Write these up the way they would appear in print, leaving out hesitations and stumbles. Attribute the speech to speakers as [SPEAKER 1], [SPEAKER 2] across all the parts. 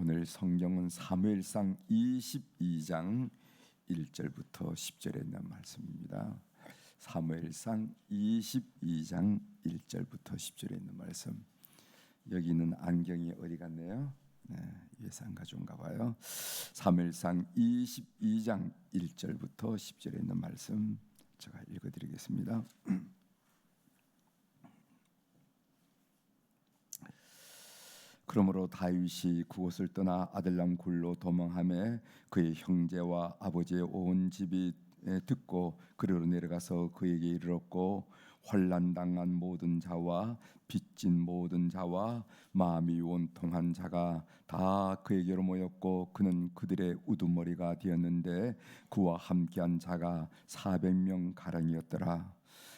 [SPEAKER 1] 오늘 성경은 사무엘상 22장 1절부터 10절에 있는 말씀입니다. 사무엘상 22장 1절부터 10절에 있는 말씀. 여기 있는 안경이 어디 갔네요? 네, 위에서 안 가져온가 봐요. 사무엘상 22장 1절부터 10절에 있는 말씀 제가 읽어드리겠습니다. 그러므로 다윗이 그곳을 떠나 아들람 굴로 도망하며 그의 형제와 아버지의 온 집이 듣고 그리로 내려가서 그에게 이르렀고, 환난당한 모든 자와 빚진 모든 자와 마음이 원통한 자가 다 그에게로 모였고, 그는 그들의 우두머리가 되었는데 그와 함께한 자가 400명 가량이었더라.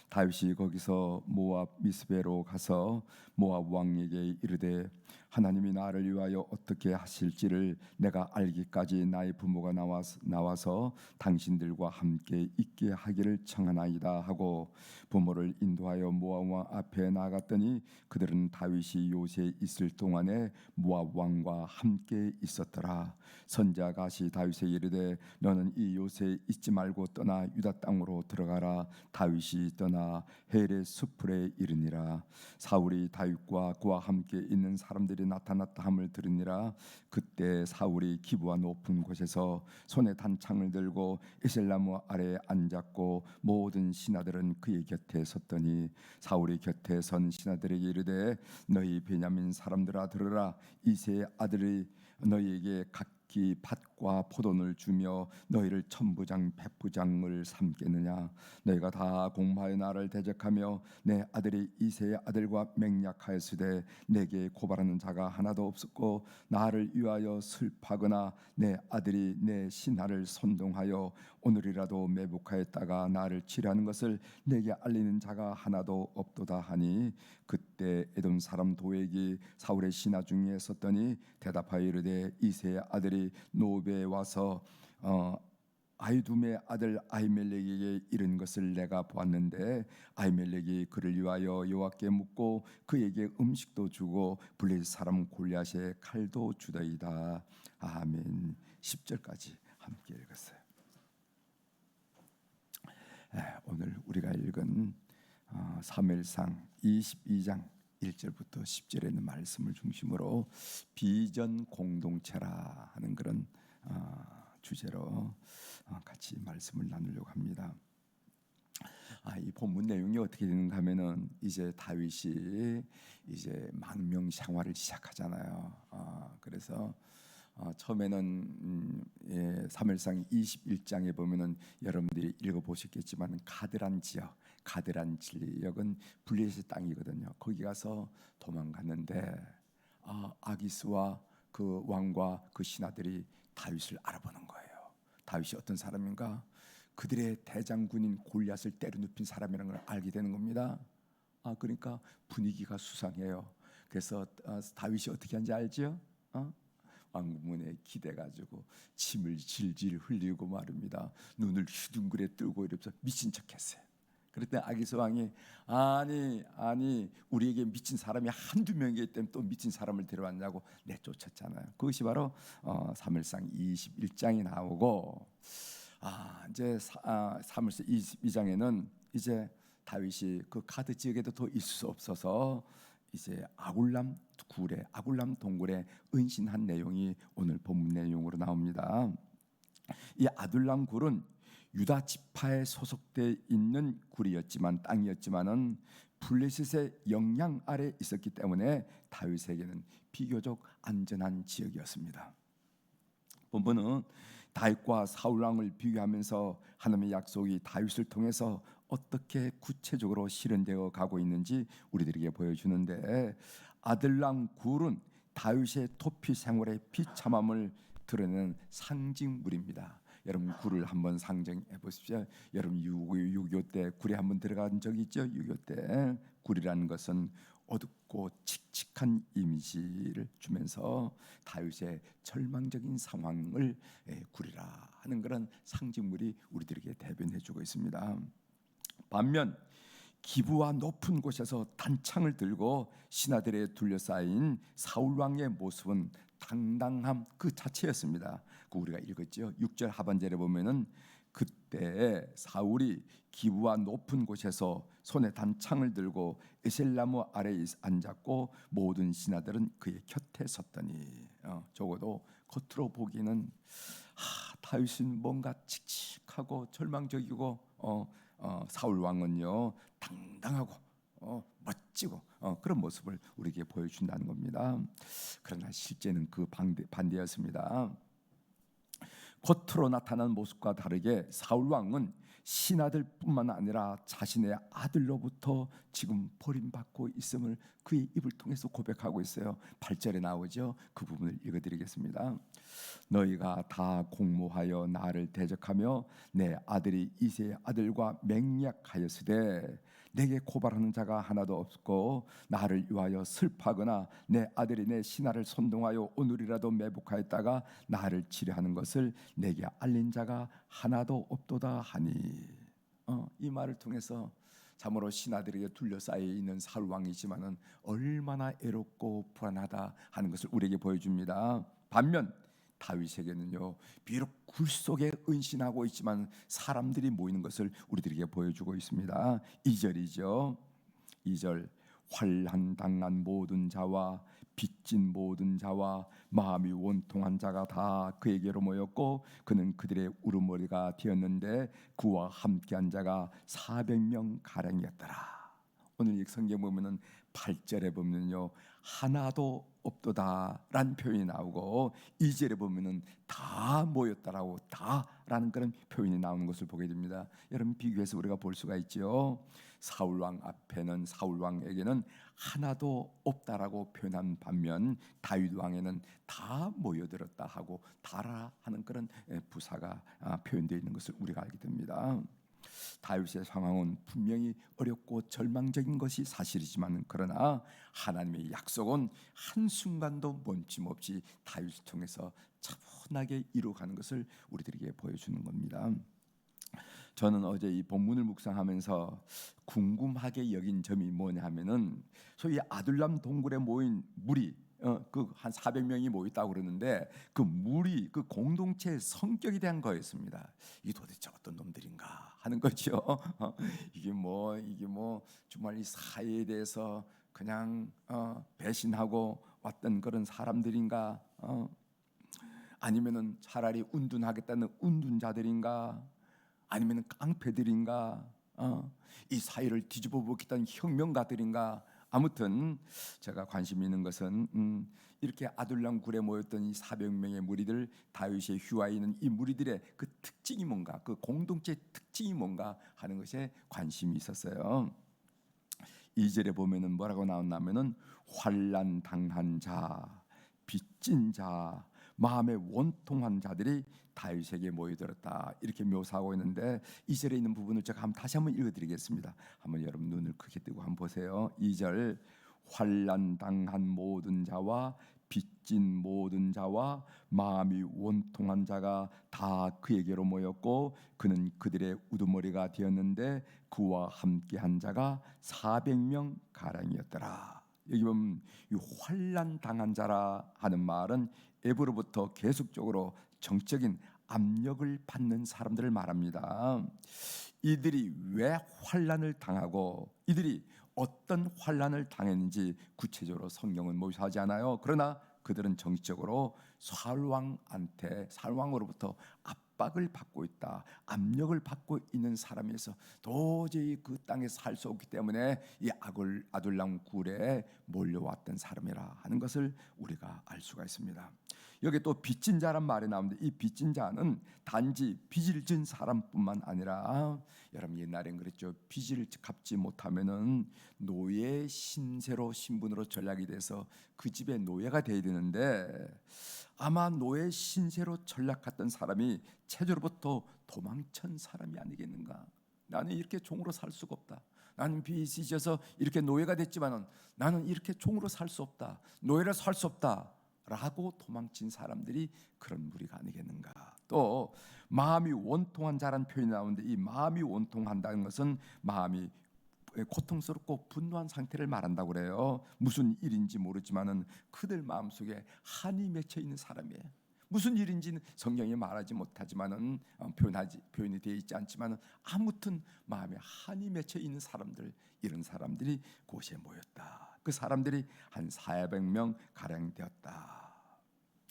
[SPEAKER 1] 다윗이 거기서 모압 미스베로 가서 모압 왕에게 이르되, 하나님이 나를 위하여 어떻게 하실지를 내가 알기까지 나의 부모가 나와서 당신들과 함께 있게 하기를 청하나이다 하고 부모를 인도하여 모압 왕 앞에 나갔더니 그들은 다윗이 요새에 있을 동안에 모압 왕과 함께 있었더라. 선지자 갓이 다윗에게 이르되, 너는 이 요새에 있지 말고 떠나 유다 땅으로 들어가라. 다윗이 떠나 헬의 수풀에 이르니라. 사울이 다윗과 그와 함께 있는 사람들이 나타났다 함을 들으니라. 그때 사울이 기브와 높은 곳에서 손에 단창을 들고 에셀나무 아래에 앉았고 모든 신하들은 그의 곁에 섰더니 사울이 곁에 선 신하들에게 이르되, 너희 베냐민 사람들아 들으라. 이새의 아들이 너희에게 각기 밭과 포도를 주며 너희를 천부장 백부장을 삼겠느냐? 너희가 다 공부하여 나를 대적하며 내 아들이 이새의 아들과 맹약하였으되 내게 고발하는 자가 하나도 없었고, 나를 위하여 슬퍼하거나 내 아들이 내 신하를 선동하여 오늘이라도 매복하였다가 나를 치려하는 것을 내게 알리는 자가 하나도 없도다 하니, 그때 에돔 사람 도액이 사울의 신하 중에 섰더니 대답하여 이르되, 이새의 아들이 노베에 와서 아히둠의 아들 아히멜렉에게 이른 것을 내가 보았는데 아히멜렉이 그를 위하여 여호와께 묻고 그에게 음식도 주고 블레셋 사람 골리앗의 칼도 주더이다. 아멘. 10절까지 함께 읽었어요. 오늘 우리가 읽은 사무엘상 22장 1절부터 10절에 있는 말씀을 중심으로 비전 공동체라 하는 그런 주제로 같이 말씀을 나누려고 합니다. 이 본문 내용이 어떻게 되는가 하면은 이제 다윗이 이제 망명 생활을 시작하잖아요. 그래서 처음에는 사무엘상 21장에 보면은 여러분들이 읽어보셨겠지만 가드란 지역은 블레셋 땅이거든요. 거기 가서 도망갔는데 아기스와 그 왕과 그 신하들이 다윗을 알아보는 거예요. 다윗이 어떤 사람인가? 그들의 대장군인 골리앗을 때려눕힌 사람이라는 걸 알게 되는 겁니다. 그러니까 분위기가 수상해요. 그래서 다윗이 어떻게 하는지 알죠? 왕궁문에 기대가지고 침을 질질 흘리고 말입니다. 눈을 휘둥그레 뜨고 이러면서 미친 척했어요. 그랬더니 아기스 왕이 아니 우리에게 미친 사람이 한두 명이기 때문에 또 미친 사람을 데려왔냐고 내쫓았잖아요. 그것이 바로 사무엘상 21장이 나오고 이제 사무엘상 22장에는 이제 다윗이 그 가드 지역에도 더 있을 수 없어서 이제 아굴람 동굴에 은신한 내용이 오늘 본문 내용으로 나옵니다. 이 아둘람 굴은 유다 지파에 소속돼 있는 땅이었지만은 블레셋의 영향 아래 있었기 때문에 다윗에게는 비교적 안전한 지역이었습니다. 본문은 다윗과 사울 왕을 비교하면서 하나님의 약속이 다윗을 통해서 어떻게 구체적으로 실현되어 가고 있는지 우리들에게 보여주는데, 아들람 굴은 다윗의 도피 생활의 비참함을 드러내는 상징물입니다. 여러분 굴을 한번 상정해 보십시오. 여러분 6.25 때 굴에 한번 들어간 적이 있죠? 6.25 때 굴이라는 것은 어둡고 칙칙한 이미지를 주면서 다윗의 절망적인 상황을 굴이라 하는 그런 상징물이 우리들에게 대변해주고 있습니다. 반면 기브와 높은 곳에서 단창을 들고 신하들에 둘러싸인 사울 왕의 모습은 당당함 그 자체였습니다. 그 우리가 읽었죠. 6절 하반절에 보면은 그때 사울이 기브와 높은 곳에서 손에 단창을 들고 에셀나무 아래에 앉았고 모든 신하들은 그의 곁에 섰더니 적어도 겉으로 보기는 다윗은 뭔가 칙칙하고 절망적이고 사울 왕은요 당당하고 멋지고 그런 모습을 우리에게 보여준다는 겁니다. 그러나 실제는 그 반대였습니다. 겉으로 나타난 모습과 다르게 사울 왕은 신하들뿐만 아니라 자신의 아들로부터 지금 버림받고 있음을 그의 입을 통해서 고백하고 있어요. 8절에 나오죠. 그 부분을 읽어드리겠습니다. 너희가 다 공모하여 나를 대적하며 내 아들이 이새의 아들과 맹약하였으되 내게 고발하는 자가 하나도 없고 나를 위하여 슬퍼하거나 내 아들이 내 신하를 선동하여 오늘이라도 매복하였다가 나를 치려하는 것을 내게 알린 자가 하나도 없도다 하니 이 말을 통해서 참으로 신하들에게 둘러싸여 있는 사울 왕이지만은 얼마나 애롭고 불안하다 하는 것을 우리에게 보여줍니다. 반면 다윗에게는요 비록 굴 속에 은신하고 있지만 사람들이 모이는 것을 우리들에게 보여주고 있습니다. 2절이죠. 2절 환난 당한 모든 자와 빚진 모든 자와 마음이 원통한 자가 다 그에게로 모였고 그는 그들의 우두머리가 되었는데 그와 함께한 자가 400명 가량이었더라. 오늘 이 성경 보면은 8절에 보면요 하나도 없도다라는 표현이 나오고 2절에 보면은 다 모였다라고 다라는 그런 표현이 나오는 것을 보게 됩니다. 여러분 비교해서 우리가 볼 수가 있죠. 사울 왕 앞에는 사울 왕에게는 하나도 없다라고 표현한 반면 다윗 왕에는 다 모여들었다 하고 다라 하는 그런 부사가 표현되어 있는 것을 우리가 알게 됩니다. 다윗의 상황은 분명히 어렵고 절망적인 것이 사실이지만 그러나 하나님의 약속은 한순간도 멈춤없이 다윗을 통해서 차분하게 이루어가는 것을 우리들에게 보여주는 겁니다. 저는 어제 이 본문을 묵상하면서 궁금하게 여긴 점이 뭐냐 하면은 소위 아둘람 동굴에 모인 무리 그 한 400명이 모였다고 그러는데 그 무리 그 공동체의 성격에 대한 거였습니다. 이게 도대체 어떤 놈들인가 하는 거죠. 이게 뭐 정말 이 사회에 대해서 그냥 배신하고 왔던 그런 사람들인가 아니면은 차라리 운둔하겠다는 운둔자들인가 아니면은 깡패들인가 이 사회를 뒤집어 보겠다는 혁명가들인가 아무튼 제가 관심 있는 것은 이렇게 아둘람 굴에 모였던 이 400명의 무리들 다윗의 휴하에 있는 이 무리들의 그 특징이 뭔가 그 공동체 특징이 뭔가 하는 것에 관심이 있었어요. 2절에 보면은 뭐라고 나왔냐면은 환난 당한 자, 빚진 자, 마음에 원통한 자들이 다윗에게 모여들었다 이렇게 묘사하고 있는데 2절에 있는 부분을 제가 다시 한번 읽어드리겠습니다. 한번 여러분 눈을 크게 뜨고 한번 보세요. 2절 환난 당한 모든 자와 빚진 모든 자와 마음이 원통한 자가 다 그에게로 모였고 그는 그들의 우두머리가 되었는데 그와 함께한 자가 400명 가량이었더라. 여기 보면 이 환난 당한 자라 하는 말은 에브로부터 계속적으로 정적인 압력을 받는 사람들을 말합니다. 이들이 왜 환난을 당하고 이들이 어떤 환난을 당했는지 구체적으로 성경은 묘사하지 않아요. 그러나 그들은 정치적으로 사울왕으로부터 압박을 받고 있다, 압력을 받고 있는 사람에서 도저히 그 땅에서 살 수 없기 때문에 이 아둘람 굴에 몰려왔던 사람이라 하는 것을 우리가 알 수가 있습니다. 여기 또 빚진 자란 말이 나오는데 이 빚진 자는 단지 빚을 진 사람뿐만 아니라 여러분 옛날엔 그랬죠. 빚을 갚지 못하면은 노예 신세로 신분으로 전락이 돼서 그 집의 노예가 돼야 되는데 아마 노예 신세로 전락했던 사람이 체조로부터 도망친 사람이 아니겠는가. 나는 이렇게 종으로 살 수가 없다. 나는 빚이 져서 이렇게 노예가 됐지만은 나는 이렇게 종으로 살 수 없다. 노예를 살 수 없다. 라고 도망친 사람들이 그런 무리가 아니겠는가. 또 마음이 원통한 자라는 표현이 나오는데 이 마음이 원통한다는 것은 마음이 고통스럽고 분노한 상태를 말한다고 그래요. 무슨 일인지 모르지만은 그들 마음속에 한이 맺혀 있는 사람이에요. 무슨 일인지는 성경이 말하지 못하지만은 표현이 되어 있지 않지만은 아무튼 마음에 한이 맺혀 있는 사람들, 이런 사람들이 곳에 모였다. 그 사람들이 한 400명 가량 되었다.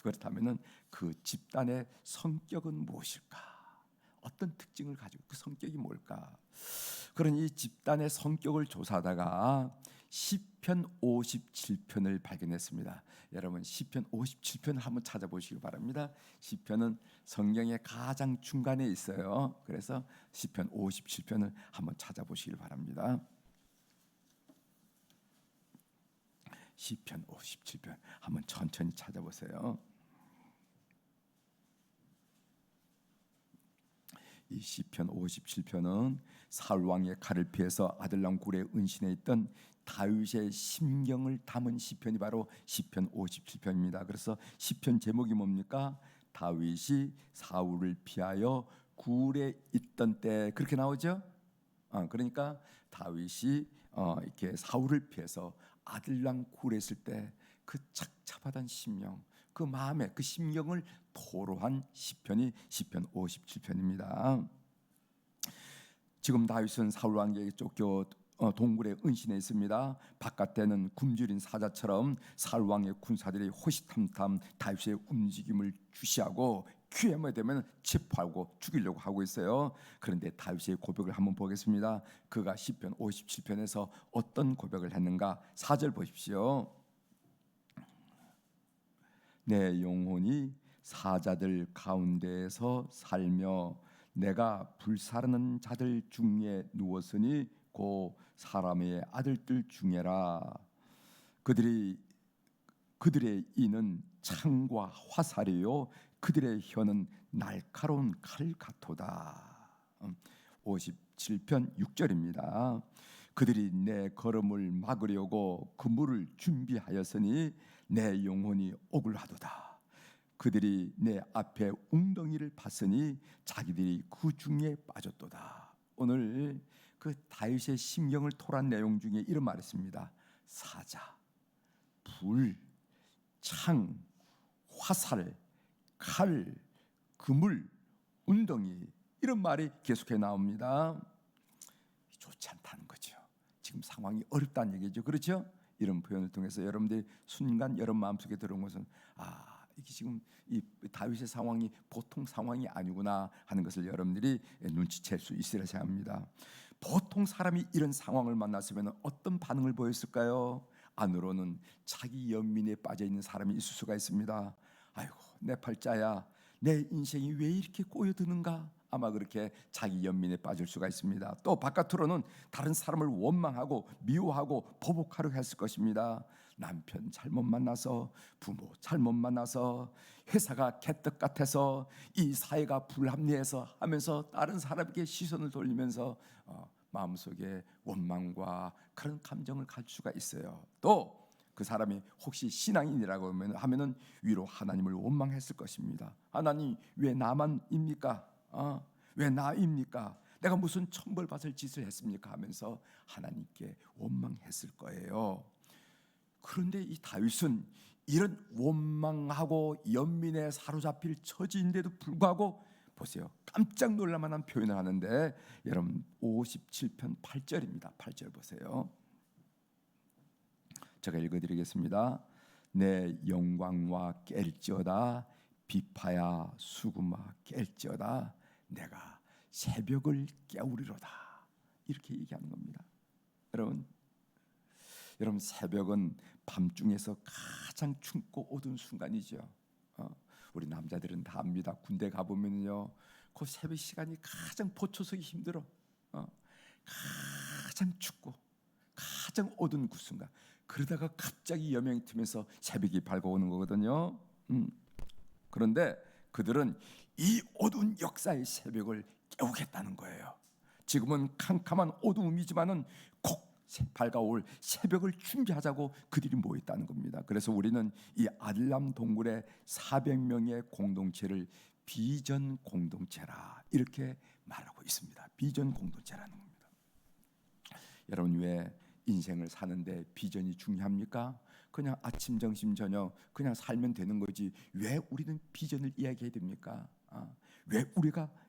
[SPEAKER 1] 그렇다면은 그 집단의 성격은 무엇일까? 어떤 특징을 가지고 그 성격이 뭘까? 그런 이 집단의 성격을 조사하다가 시편 57편을 발견했습니다. 여러분 시편 57편을 한번 찾아보시기 바랍니다. 시편은 성경의 가장 중간에 있어요. 그래서 시편 57편을 한번 찾아보시기 바랍니다. 시편 57편 한번 천천히 찾아보세요. 이 시편 57편은 사울 왕의 칼을 피해서 아들람 굴에 은신해 있던 다윗의 심경을 담은 시편이 바로 시편 57편입니다. 그래서 시편 제목이 뭡니까? 다윗이 사울을 피하여 굴에 있던 때, 그렇게 나오죠? 그러니까 다윗이 이렇게 사울을 피해서 아들람 굴에 있을 때 그 착잡하던 심령, 그 마음에 그 심경을 토로한 시편이 시편 57편입니다. 지금 다윗은 사울 왕에게 쫓겨 동굴에 은신해 있습니다. 바깥에는 굶주린 사자처럼 사울 왕의 군사들이 호시탐탐 다윗의 움직임을 주시하고 기회만 되면 체포하고 죽이려고 하고 있어요. 그런데 다윗의 고백을 한번 보겠습니다. 그가 시편 57편에서 어떤 고백을 했는가? 4절 보십시오. 내 영혼이 사자들 가운데에서 살며 내가 불사르는 자들 중에 누웠으니 고 사람의 아들들 중에라. 그들의 이는 창과 화살이요 그들의 혀는 날카로운 칼 같도다. 57편 6절입니다. 그들이 내 걸음을 막으려고 그물을 준비하였으니 내 영혼이 억울하도다. 그들이 내 앞에 웅덩이를 팠으니 자기들이 그 중에 빠졌도다. 오늘 그 다윗의 심경을 토란 내용 중에 이런 말이 있습니다. 사자, 불, 창, 화살, 칼, 그물, 웅덩이, 이런 말이 계속해 나옵니다. 좋지 않다는 거죠. 지금 상황이 어렵다는 얘기죠. 그렇죠? 이런 표현을 통해서 여러분들이 순간 여러분 마음속에 들어온 것은 이게 지금 이 다윗의 상황이 보통 상황이 아니구나 하는 것을 여러분들이 눈치챌 수 있으리라 생각합니다. 보통 사람이 이런 상황을 만났으면 어떤 반응을 보였을까요? 안으로는 자기 연민에 빠져 있는 사람이 있을 수가 있습니다. 아이고 내 팔자야, 내 인생이 왜 이렇게 꼬여드는가? 아마 그렇게 자기 연민에 빠질 수가 있습니다. 또 바깥으로는 다른 사람을 원망하고 미워하고 보복하려 했을 것입니다. 남편 잘못 만나서, 부모 잘못 만나서, 회사가 개떡 같아서, 이 사회가 불합리해서 하면서 다른 사람에게 시선을 돌리면서 마음속에 원망과 그런 감정을 가질 수가 있어요. 또 그 사람이 혹시 신앙인이라고 하면은 위로 하나님을 원망했을 것입니다. 하나님 왜 나만입니까? 왜 나입니까? 내가 무슨 천벌받을 짓을 했습니까? 하면서 하나님께 원망했을 거예요. 그런데 이 다윗은 이런 원망하고 연민에 사로잡힐 처지인데도 불구하고 보세요. 깜짝 놀랄 만한 표현을 하는데 여러분 57편 8절입니다. 8절 보세요. 제가 읽어드리겠습니다. 내 영광과 깰지어다 비파야 수구마 깰지어다 내가 새벽을 깨우리로다. 이렇게 얘기하는 겁니다. 여러분 새벽은 밤중에서 가장 춥고 어두운 순간이죠. 우리 남자들은 다 압니다. 군대 가보면요, 그 새벽 시간이 가장 포초서기 힘들어. 가장 춥고 가장 어두운 그 순간. 그러다가 갑자기 여명이 트면서 새벽이 밝아오는 거거든요. 그런데 그들은 이 어두운 역사의 새벽을 깨우겠다는 거예요. 지금은 캄캄한 어두움이지만은 꼭 밝아올 새벽을 준비하자고 그들이 모였다는 겁니다. 그래서 우리는 이 아들람 동굴의 400명의 공동체를 비전 공동체라 이렇게 말하고 있습니다. 비전 공동체라는 겁니다. 여러분, 왜 인생을 사는데 비전이 중요합니까? 그냥 아침, 점심, 저녁 그냥 살면 되는 거지 왜 우리는 비전을 이야기해야 됩니까? 왜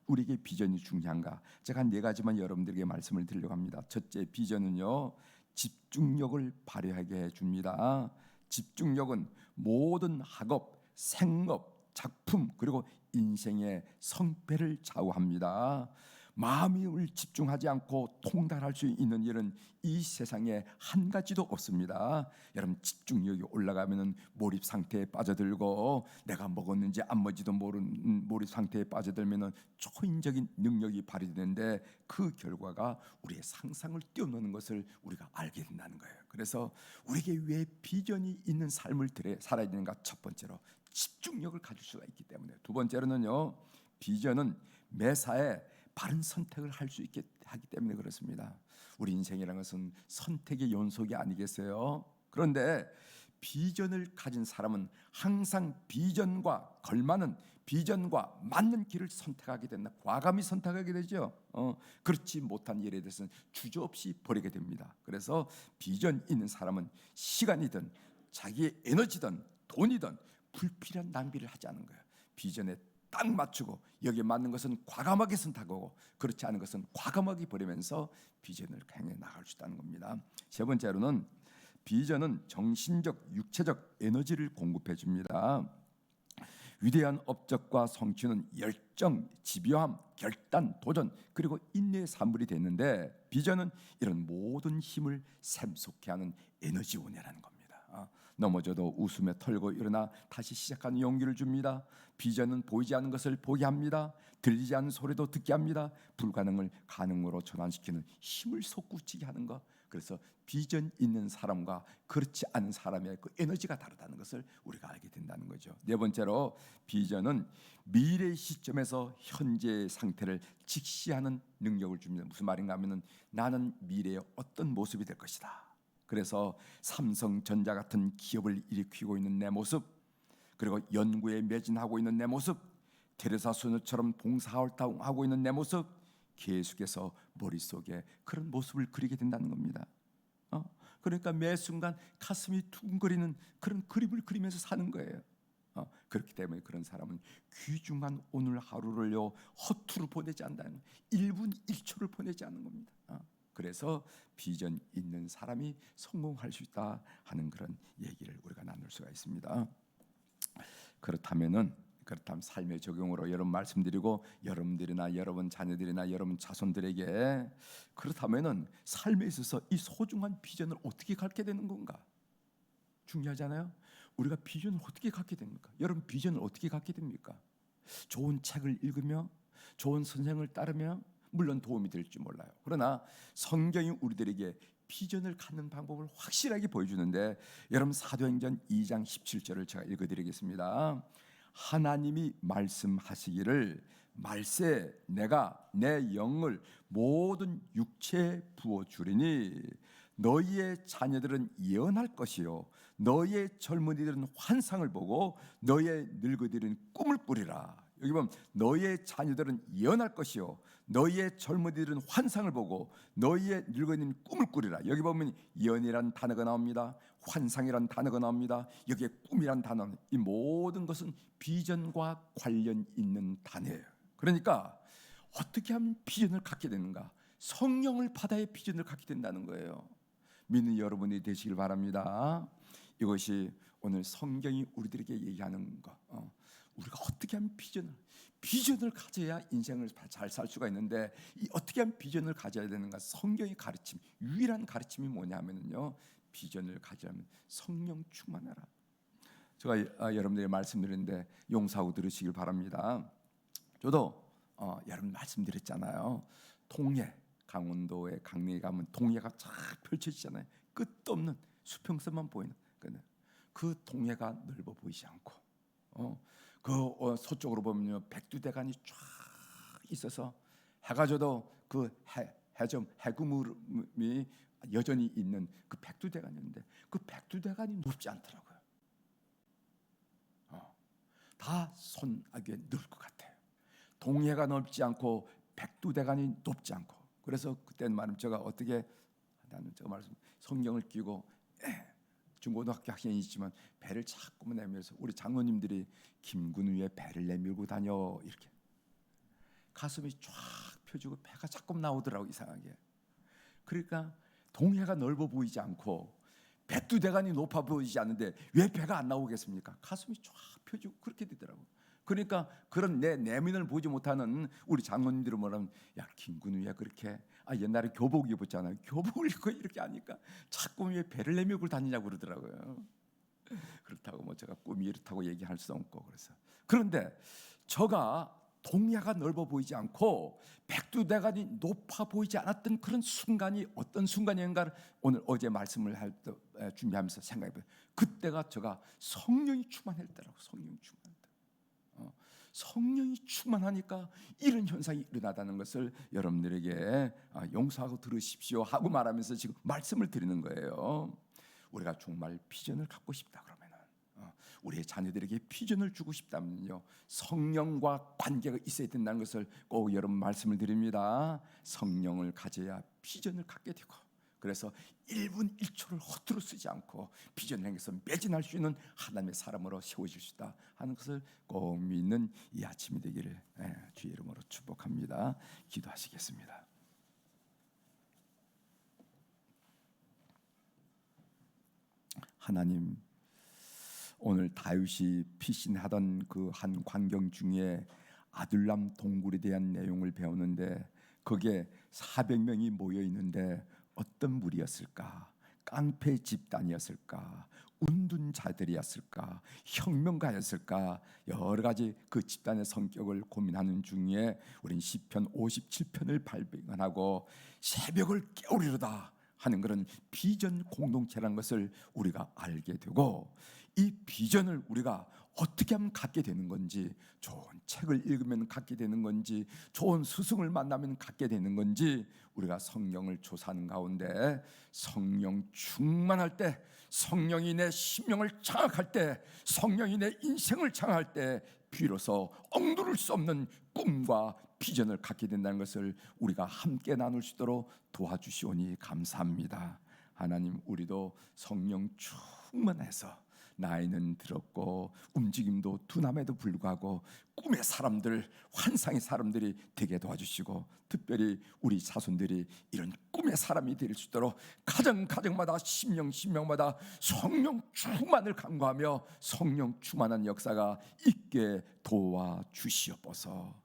[SPEAKER 1] 우리에게 비전이 중요한가? 제가 한 4가지만 여러분들에게 말씀을 드리려고 합니다. 첫째, 비전은요, 집중력을 발휘하게 해줍니다. 집중력은 모든 학업, 생업, 작품 그리고 인생의 성패를 좌우합니다. 마음을 집중하지 않고 통달할 수 있는 일은 이 세상에 한 가지도 없습니다. 여러분, 집중력이 올라가면은 몰입 상태에 빠져들고 내가 먹었는지 안 먹지도 모르는 몰입 상태에 빠져들면은 초인적인 능력이 발휘되는데 그 결과가 우리의 상상을 뛰어넘는 것을 우리가 알게 된다는 거예요. 그래서 우리에게 왜 비전이 있는 삶을 살아야 되는가? 첫 번째로 집중력을 가질 수가 있기 때문에. 두 번째로는요, 비전은 매사에 바른 선택을 할 수 있게 하기 때문에 그렇습니다. 우리 인생이라는 것은 선택의 연속이 아니겠어요? 그런데 비전을 가진 사람은 항상 비전과 걸맞는, 비전과 맞는 길을 선택하게 된다. 과감히 선택하게 되죠. 그렇지 못한 일에 대해서는 주저없이 버리게 됩니다. 그래서 비전 있는 사람은 시간이든 자기의 에너지든 돈이든 불필요한 낭비를 하지 않는 거예요. 비전에 딱 맞추고 여기에 맞는 것은 과감하게 선택하고 그렇지 않은 것은 과감하게 버리면서 비전을 향해 나갈 수 있다는 겁니다. 세 번째로는 비전은 정신적, 육체적 에너지를 공급해 줍니다. 위대한 업적과 성취는 열정, 집요함, 결단, 도전 그리고 인내의 산물이 됐는데 비전은 이런 모든 힘을 샘솟게 하는 에너지원이라는 겁니다. 넘어져도 웃으며 털고 일어나 다시 시작하는 용기를 줍니다. 비전은 보이지 않는 것을 보게 합니다. 들리지 않는 소리도 듣게 합니다. 불가능을 가능으로 전환시키는 힘을 솟구치게 하는 것. 그래서 비전 있는 사람과 그렇지 않은 사람의 그 에너지가 다르다는 것을 우리가 알게 된다는 거죠. 네 번째로 비전은 미래 시점에서 현재의 상태를 직시하는 능력을 줍니다. 무슨 말인가 하면은 나는 미래의 어떤 모습이 될 것이다. 그래서 삼성전자 같은 기업을 일으키고 있는 내 모습, 그리고 연구에 매진하고 있는 내 모습, 테레사 소녀처럼 봉사활동하고 있는 내 모습, 계속해서 머릿속에 그런 모습을 그리게 된다는 겁니다. 그러니까 매 순간 가슴이 두근거리는 그런 그림을 그리면서 사는 거예요. 그렇기 때문에 그런 사람은 귀중한 오늘 하루를요 허투루 보내지 않는다는, 1분 1초를 보내지 않는 겁니다. 그래서 비전 있는 사람이 성공할 수 있다 하는 그런 얘기를 우리가 나눌 수가 있습니다. 그렇다면 삶의 적용으로 여러분 말씀드리고, 여러분들이나 여러분 자녀들이나 여러분 자손들에게, 그렇다면은 삶에 있어서 이 소중한 비전을 어떻게 갖게 되는 건가? 중요하잖아요. 우리가 비전을 어떻게 갖게 됩니까? 여러분, 비전을 어떻게 갖게 됩니까? 좋은 책을 읽으며, 좋은 선생을 따르며, 물론 도움이 될지 몰라요. 그러나 성경이 우리들에게 비전을 갖는 방법을 확실하게 보여주는데, 여러분 사도행전 2장 17절을 제가 읽어드리겠습니다. 하나님이 말씀하시기를 말세 내가 내 영을 모든 육체에 부어주리니 너희의 자녀들은 예언할 것이요 너희의 젊은이들은 환상을 보고 너희의 늙은이들은 꿈을 꾸리라. 여기 보면 너희의 자녀들은 예언할 것이요 너희의 젊은이들은 환상을 보고 너희의 늙은이는 꿈을 꾸리라. 여기 보면 예언이란 단어가 나옵니다. 환상이란 단어가 나옵니다. 여기에 꿈이란 단어, 이 모든 것은 비전과 관련 있는 단어예요. 그러니까 어떻게 하면 비전을 갖게 되는가? 성령을 받아야 비전을 갖게 된다는 거예요. 믿는 여러분이 되시길 바랍니다. 이것이 오늘 성경이 우리들에게 얘기하는 것. 우리가 어떻게 하면 비전을 가져야 인생을 잘 살 수가 있는데, 이 어떻게 하면 비전을 가져야 되는가? 성경의 가르침, 유일한 가르침이 뭐냐면요, 비전을 가지려면 성령 충만하라. 제가 여러분들에게 말씀드렸는데 용서하고 들으시길 바랍니다. 저도 여러분 말씀드렸잖아요. 동해, 강원도의 강릉에 가면 동해가 쫙 펼쳐지잖아요. 끝도 없는 수평선만 보이는 그 동해가 넓어 보이지 않고, 서쪽으로 보면 백두대간이 쫙 있어서 해가 져도 그 해구물이 여전히 있는 그 백두대간이었는데, 그 백두대간이 높지 않더라고요. 다 손아귀에 넣을 것 같아요. 동해가 넓지 않고 백두대간이 높지 않고. 그래서 그때는 말하면 제가 어떻게 나는 저 말씀 성경을 끼고 중고등학교 학생이지만 배를 자꾸 내밀면서 우리 장로님들이 김군 위에 배를 내밀고 다녀 이렇게 가슴이 쫙 펴지고 배가 자꾸 나오더라고 이상하게. 그러니까 동해가 넓어 보이지 않고 백두대간이 높아 보이지 않는데 왜 배가 안 나오겠습니까? 가슴이 쫙 펴지고 그렇게 되더라고. 그러니까 그런 내 내면을 보지 못하는 우리 장로님들은 뭐라면 야 김군 위에 그렇게 옛날에 교복 입었잖아요. 교복을 입고 이렇게 하니까 자꾸 왜 배를 내밀고 다니냐고 그러더라고요. 그렇다고 뭐 제가 꿈이 이렇다고 얘기할 수 없고 그래서 그런데 저가 동야가 넓어 보이지 않고 백두대간이 높아 보이지 않았던 그런 순간이 어떤 순간인가를 오늘 어제 말씀을 할 때 준비하면서 생각해봐요. 그때가 제가 성령이 충만했더라고. 성령이 충만했다. 성령이 충만하니까 이런 현상이 일어나다는 것을 여러분들에게 용서하고 들으십시오 하고 말하면서 지금 말씀을 드리는 거예요. 우리가 정말 비전을 갖고 싶다 그러면은 우리의 자녀들에게 비전을 주고 싶다면요 성령과 관계가 있어야 된다는 것을 꼭 여러분 말씀을 드립니다. 성령을 가져야 비전을 갖게 되고 그래서 1분 1초를 허투루 쓰지 않고 비전을 향해서 매진할 수 있는 하나님의 사람으로 세워질 수 있다 하는 것을 꼭 믿는 이 아침이 되기를 주의 이름으로 축복합니다. 기도하시겠습니다. 하나님, 오늘 다윗이 피신하던 그 한 광경 중에 아둘람 동굴에 대한 내용을 배우는데 거기에 400명이 모여 있는데 어떤 무리였을까? 깡패 집단이었을까? 운둔자들이었을까? 혁명가였을까? 여러 가지 그 집단의 성격을 고민하는 중에 우린 시편 57편을 발견하고 새벽을 깨우리로다 하는 그런 비전 공동체라는 것을 우리가 알게 되고 이 비전을 우리가 어떻게 하면 갖게 되는 건지 좋은 책을 읽으면 갖게 되는 건지 좋은 스승을 만나면 갖게 되는 건지 우리가 성경을 조사하는 가운데 성령 충만할 때 성령이 내 심령을 장악할 때 성령이 내 인생을 장악할 때 비로소 엉두를 수 없는 꿈과 비전을 갖게 된다는 것을 우리가 함께 나눌 수 있도록 도와주시오니 감사합니다. 하나님 우리도 성령 충만해서 나이는 들었고 움직임도 둔함에도 불구하고 꿈의 사람들 환상의 사람들이 되게 도와주시고 특별히 우리 자손들이 이런 꿈의 사람이 될 수 있도록 가정마다 심령마다 성령 충만을 간구하며 성령 충만한 역사가 있게 도와주시옵소서.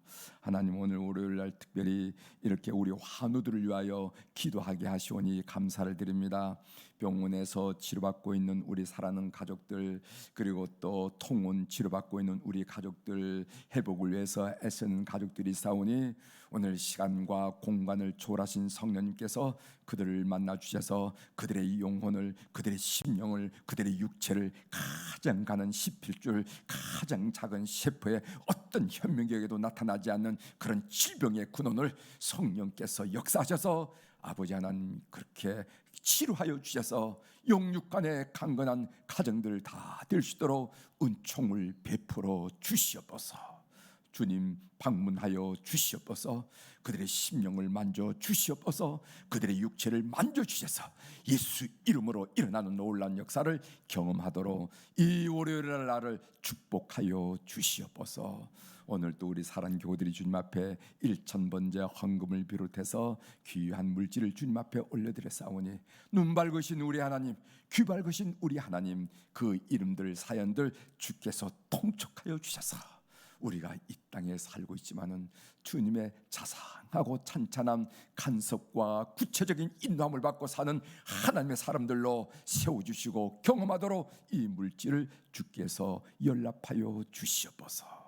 [SPEAKER 1] 하나님 오늘 월요일날 특별히 이렇게 우리 환우들을 위하여 기도하게 하시오니 감사를 드립니다. 병원에서 치료받고 있는 우리 사랑하는 가족들 그리고 또 통원 치료받고 있는 우리 가족들 회복을 위해서 애쓰는 가족들이 싸우니 오늘 시간과 공간을 초월하신 성령님께서 그들을 만나 주셔서 그들의 영혼을 그들의 심령을 그들의 육체를 가장 가는 시필줄 가장 작은 세포의 어떤 현명력에도 나타나지 않는 그런 질병의 근원을 성령께서 역사하셔서 아버지 하나님 그렇게 치료하여 주셔서 영육간의 강건한 가정들 다 될 수 있도록 은총을 베풀어 주시옵소서. 주님 방문하여 주시옵소서. 그들의 심령을 만져 주시옵소서. 그들의 육체를 만져 주셔서 예수 이름으로 일어나는 놀라운 역사를 경험하도록 이 월요일 날을 축복하여 주시옵소서. 오늘 또 우리 사랑 교우들이 주님 앞에 1,000번째 헌금을 비롯해서 귀한 물질을 주님 앞에 올려드렸사오니 눈 밝으신 우리 하나님 귀 밝으신 우리 하나님 그 이름들 사연들 주께서 통촉하여 주셔서 우리가 이 땅에 살고 있지만은 주님의 자상하고 찬찬한 간섭과 구체적인 인도함을 받고 사는 하나님의 사람들로 세워주시고 경험하도록 이 물질을 주께서 연락하여 주시옵소서.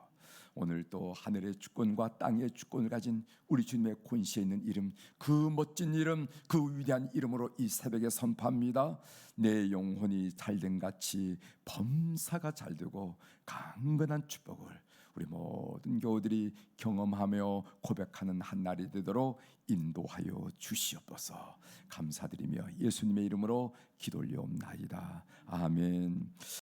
[SPEAKER 1] 오늘 또 하늘의 주권과 땅의 주권을 가진 우리 주님의 권세에 있는 이름 그 멋진 이름 그 위대한 이름으로 이 새벽에 선포합니다. 내 영혼이 잘된 같이 범사가 잘되고 강건한 축복을 우리 모든 교우들이 경험하며 고백하는 한 날이 되도록 인도하여 주시옵소서. 감사드리며 예수님의 이름으로 기도 올려옵나이다. 아멘.